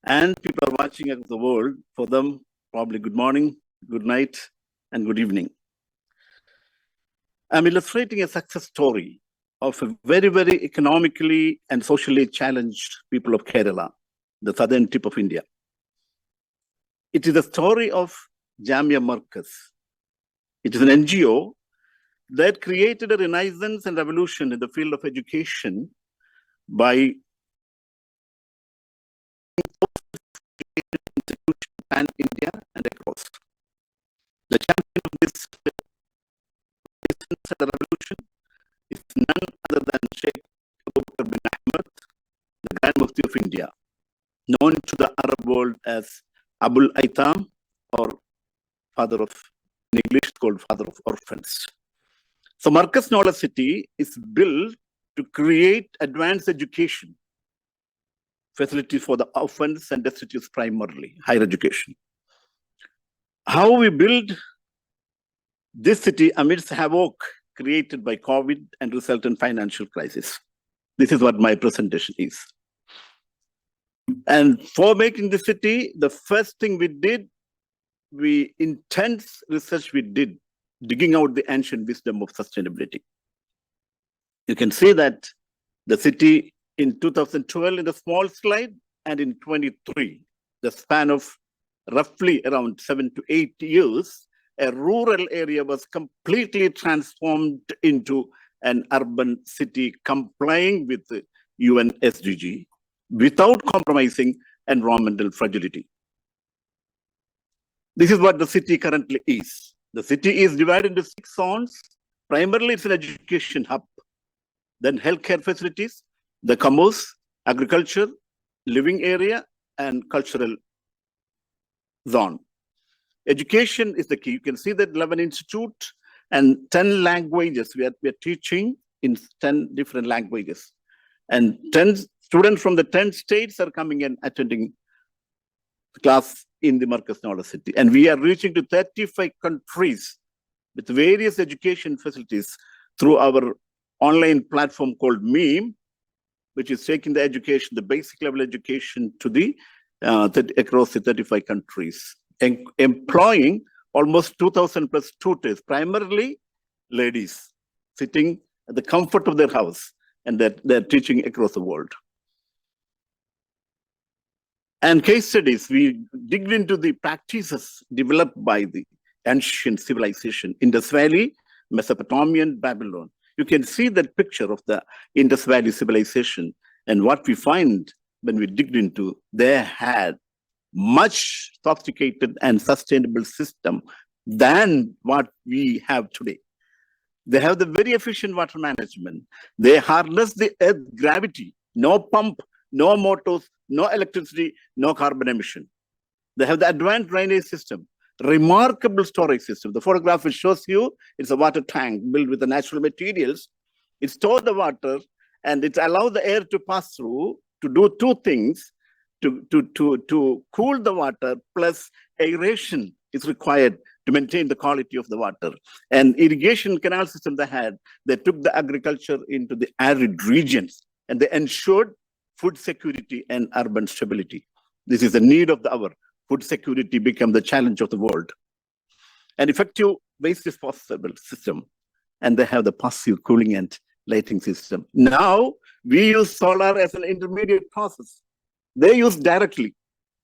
and people are watching across the world. For them, probably good morning, good night, and good evening. I'm illustrating a success story of a very, very economically and socially challenged people of Kerala, the southern tip of India. It is the story of Jamia Markaz. It is an NGO that created a renaissance and revolution in the field of education by and India and across. The champion of this revolution is none other than Sheikh Abdul bin Ahmed, the Grand Mufti of India, known to the Arab world as Abul Aitam, or father of, in English called father of orphans. So Markaz Knowledge City is built to create advanced education facilities for the orphans and destitutes primarily, higher education. How we build this city amidst havoc created by COVID and resultant financial crisis. This is what my presentation is. And for making the city, the first thing we did, intense research we did, digging out the ancient wisdom of sustainability. You can see that the city in 2012 in the small slide, and in 23, the span of roughly around 7 to 8 years, a rural area was completely transformed into an urban city complying with the UN SDG without compromising environmental fragility. This is what the city currently is. The city is divided into 6 zones. Primarily, it's an education hub. Then healthcare facilities, the commerce, agriculture, living area, and cultural zone. Education is the key. You can see that 11 institute and 10 languages. We are teaching in 10 different languages. And 10 students from the 10 states are coming and attending class in the Markaz Knowledge City. And we are reaching to 35 countries with various education facilities through our online platform called MEME, which is taking the education, the basic level education to the across the 35 countries, employing almost 2,000 plus tutors, primarily ladies, sitting at the comfort of their house, and they're teaching across the world. And case studies, we digged into the practices developed by the ancient civilization, Indus Valley, Mesopotamian, Babylon. You can see that picture of the Indus Valley civilization, and what we find when we digged into, they had much sophisticated and sustainable system than what we have today. They have the very efficient water management. They harness the earth gravity, no pump, no motors, no electricity, no carbon emission. They have the advanced drainage system, remarkable storage system. The photograph which shows you, it's a water tank built with the natural materials. It stores the water and it allows the air to pass through to do 2 things, to cool the water, plus aeration is required to maintain the quality of the water. And irrigation canal system they took the agriculture into the arid regions, and they ensured food security and urban stability. This is the need of the hour. Food security became the challenge of the world. An effective waste disposal system, and they have the passive cooling and lighting system. Now, we use solar as an intermediate process. They use directly.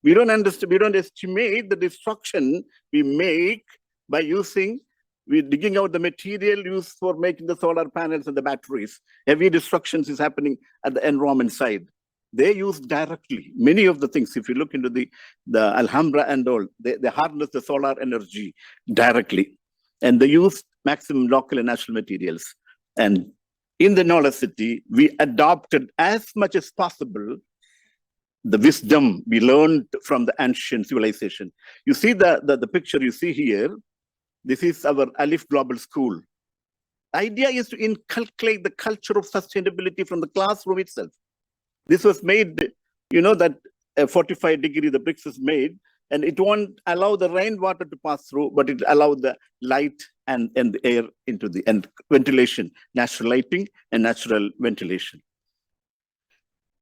We don't estimate the destruction we make by we're digging out the material used for making the solar panels and the batteries. Heavy destructions is happening at the environment side. They use directly many of the things. If you look into the Alhambra and all, they harness the solar energy directly. And they use maximum local and natural materials. And in the Knowledge City, we adopted as much as possible the wisdom we learned from the ancient civilization. You see the picture you see here. This is our Alif Global School. The idea is to inculcate the culture of sustainability from the classroom itself. This was made, that 45 degree the bricks is made, and it won't allow the rainwater to pass through, but it allows the light and the air into and ventilation, natural lighting and natural ventilation.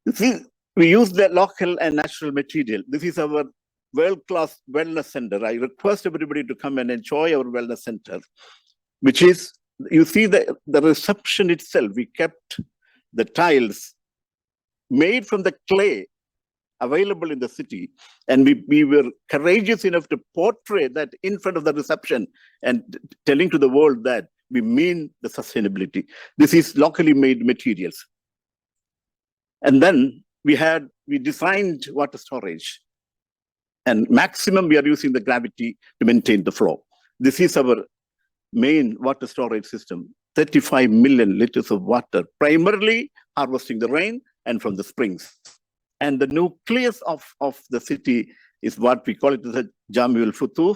You see, We use the local and natural material. This is our world-class wellness center. I request everybody to come and enjoy our wellness center, which is, you see the reception itself. We kept the tiles made from the clay available in the city, and we were courageous enough to portray that in front of the reception and telling to the world that we mean the sustainability. This is locally made materials. And then we designed water storage, and maximum we are using the gravity to maintain the flow. This is our main water storage system, 35 million liters of water, primarily harvesting the rain and from the springs. And the nucleus of the city is what we call it the Jamiul Futuh,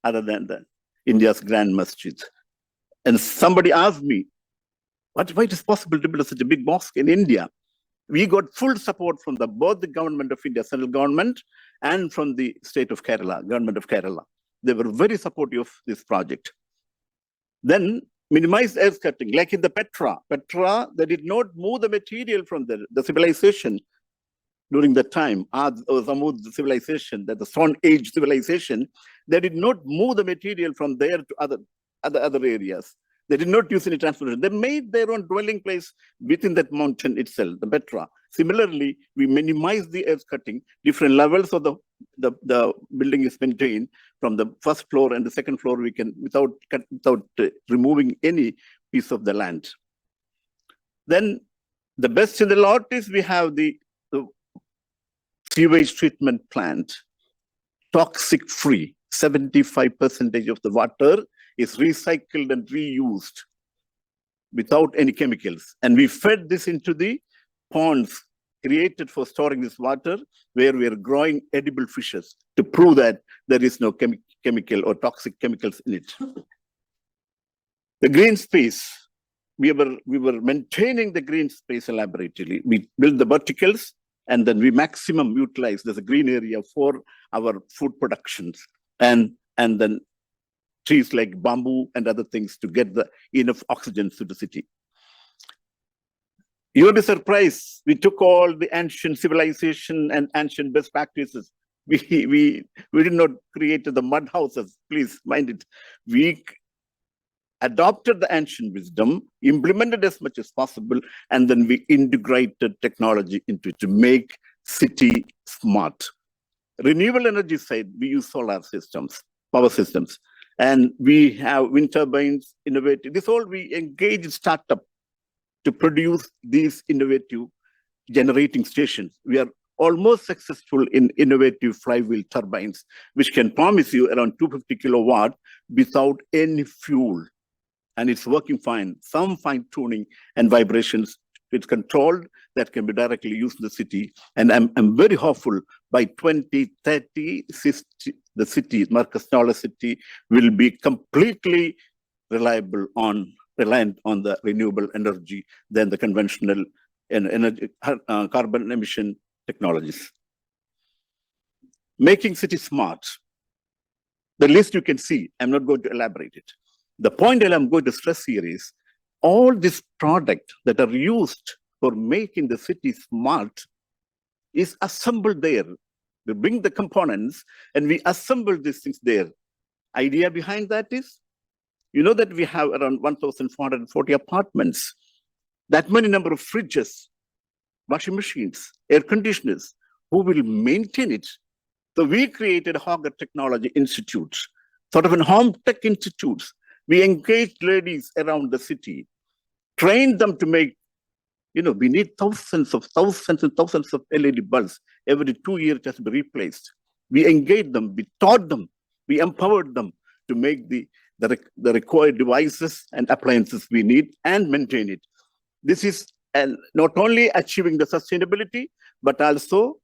other than India's Grand Masjid. And somebody asked me, why it is possible to build such a big mosque in India? We got full support from both the government of India, central government, and from the state of Kerala, government of Kerala. They were very supportive of this project. Then minimize earth cutting, like in the Petra. Petra, they did not move the material from the civilization during the time, Samud civilization, that the Stone Age civilization. They did not move the material from there to other areas. They did not use any transportation. They made their own dwelling place within that mountain itself, the Petra. Similarly, we minimize the earth cutting. Different levels of the building is maintained. From the first floor and the second floor, we can, without removing any piece of the land. Then the best in the lot is we have the sewage treatment plant, toxic free. 75% of the water is recycled and reused without any chemicals. And we fed this into the ponds created for storing this water, where we are growing edible fishes to prove that there is no chemical or toxic chemicals in it. The green space, we were maintaining the green space elaborately. We built the verticals, and then we maximum utilize there's a green area for our food productions, and then trees like bamboo and other things to get enough oxygen to the city. You will be surprised. We took all the ancient civilization and ancient best practices. We did not create the mud houses. Please mind it. We adopted the ancient wisdom, implemented as much as possible, and then we integrated technology into it to make city smart. Renewable energy side, we use solar systems, power systems, and we have wind turbines, innovative. This all we engage startup to produce these innovative generating stations. We are almost successful in innovative flywheel turbines, which can promise you around 250 kilowatt without any fuel. And it's working fine. Some fine tuning and vibrations, it's controlled, that can be directly used in the city. And I'm very hopeful by 2030, the city, Markaz city, will be completely reliant on the renewable energy than the conventional energy, carbon emission technologies. Making city smart. The list you can see, I'm not going to elaborate it. The point that I'm going to stress here is all these products that are used for making the city smart is assembled there. We bring the components and we assemble these things there. Idea behind that is, you know that we have around 1,440 apartments, that many number of fridges, washing machines, air conditioners, who will maintain it? So we created Hogger Technology Institute, sort of an home tech institute. We engaged ladies around the city, trained them to make, we need thousands and thousands of LED bulbs. Every 2 years it has to be replaced. We engaged them, we taught them, we empowered them to make the required devices and appliances we need and maintain it. This is not only achieving the sustainability, but also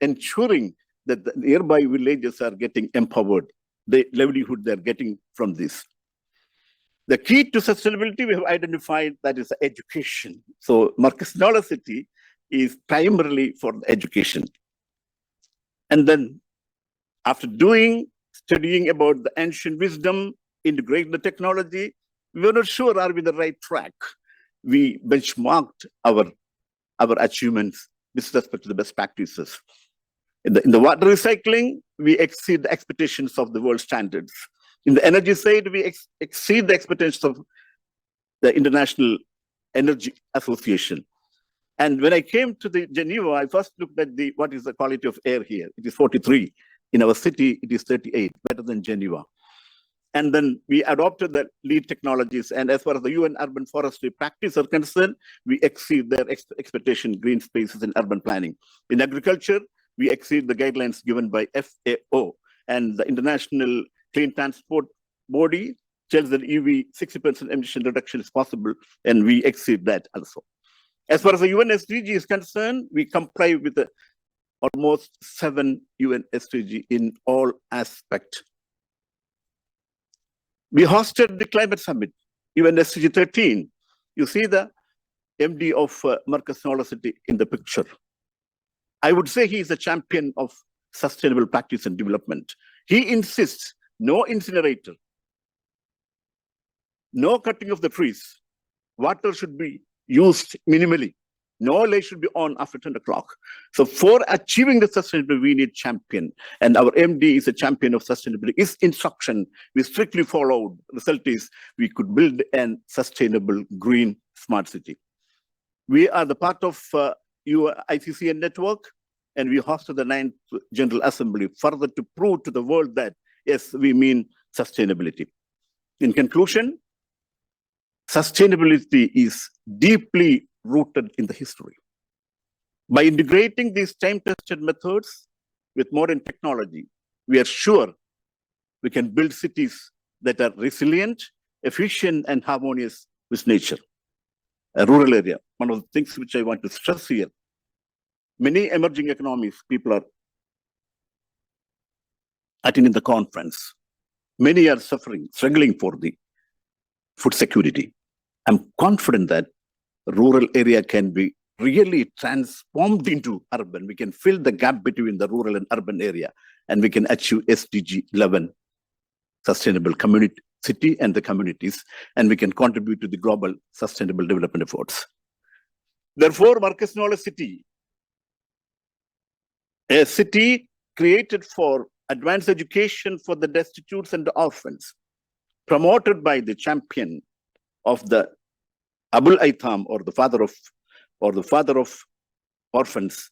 ensuring that the nearby villages are getting empowered, the livelihood they're getting from this. The key to sustainability we have identified, that is education. So Markaz city is primarily for education. And then after studying about the ancient wisdom, integrate the technology, we were not sure are we the right track. We benchmarked our achievements with respect to the best practices. In the water recycling, we exceed the expectations of the world standards. In the energy side, we exceed the expectations of the International Energy Association. And when I came to the Geneva, I first looked at what is the quality of air here. It is 43. In our city, it is 38, better than Geneva. And then we adopted the lead technologies. And as far as the UN urban forestry practice are concerned, we exceed their expectation, green spaces and urban planning. In agriculture, we exceed the guidelines given by FAO, and the International Clean Transport Body tells that EV 60% emission reduction is possible, and we exceed that also. As far as the UN SDG is concerned, we comply with the almost 7 UN SDG in all aspects. We hosted the climate summit, UN SDG 13. You see the MD of Markaz City in the picture. I would say he is a champion of sustainable practice and development. He insists no incinerator, no cutting of the trees. Water should be used minimally. No light should be on after 10 o'clock. So for achieving the sustainability, we need champion. And our MD is a champion of sustainability. His instruction, we strictly followed. The result is we could build a sustainable green smart city. We are the part of ICCN network, and we hosted the 9th General Assembly further to prove to the world that, yes, we mean sustainability. In conclusion, sustainability is deeply rooted in the history. By integrating these time-tested methods with modern technology, we are sure we can build cities that are resilient, efficient, and harmonious with nature. A rural area, one of the things which I want to stress here, many emerging economies, people are attending the conference. Many are suffering, struggling for the food security. I'm confident that rural area can be really transformed into urban. We can fill the gap between the rural and urban area, and we can achieve SDG 11, sustainable community city and the communities, and we can contribute to the global sustainable development efforts. Therefore, Markaz City, a city created for advanced education for the destitutes and the orphans, promoted by the champion of the Abdul or the father of orphans,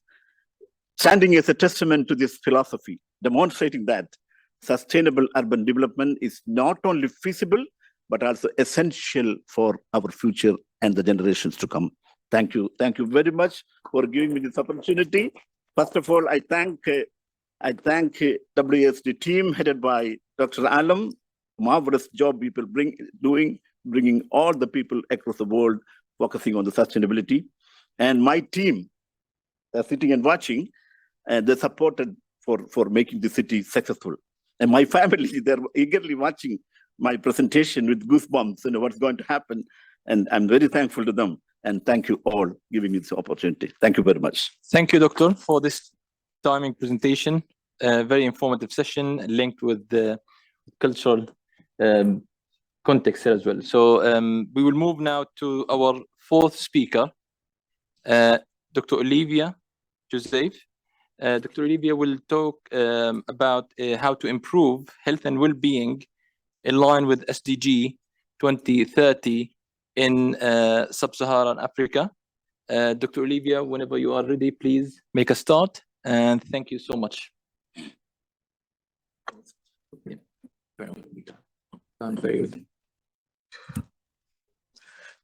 standing as a testament to this philosophy, demonstrating that sustainable urban development is not only feasible, but also essential for our future and the generations to come. Thank you. Thank you very much for giving me this opportunity. First of all, I thank WASD team headed by Dr. Salam. Marvelous job people bringing all the people across the world focusing on the sustainability. And my team, sitting and watching, they supported for making the city successful. And my family, they're eagerly watching my presentation with goosebumps, what's going to happen. And I'm very thankful to them. And thank you all giving me this opportunity. Thank you very much. Thank you, Doctor, for this timing presentation. Very informative session linked with the cultural context here as well. So we will move now to our fourth speaker, Dr. Olivia Joseph. Dr. Olivia will talk about how to improve health and well-being in line with SDG 2030 in sub-Saharan Africa. Dr. Olivia, whenever you are ready, please make a start. And thank you so much.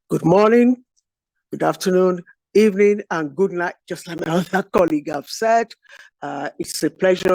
Good morning, good afternoon, evening, and good night. Just like my other colleague have said, it's a pleasure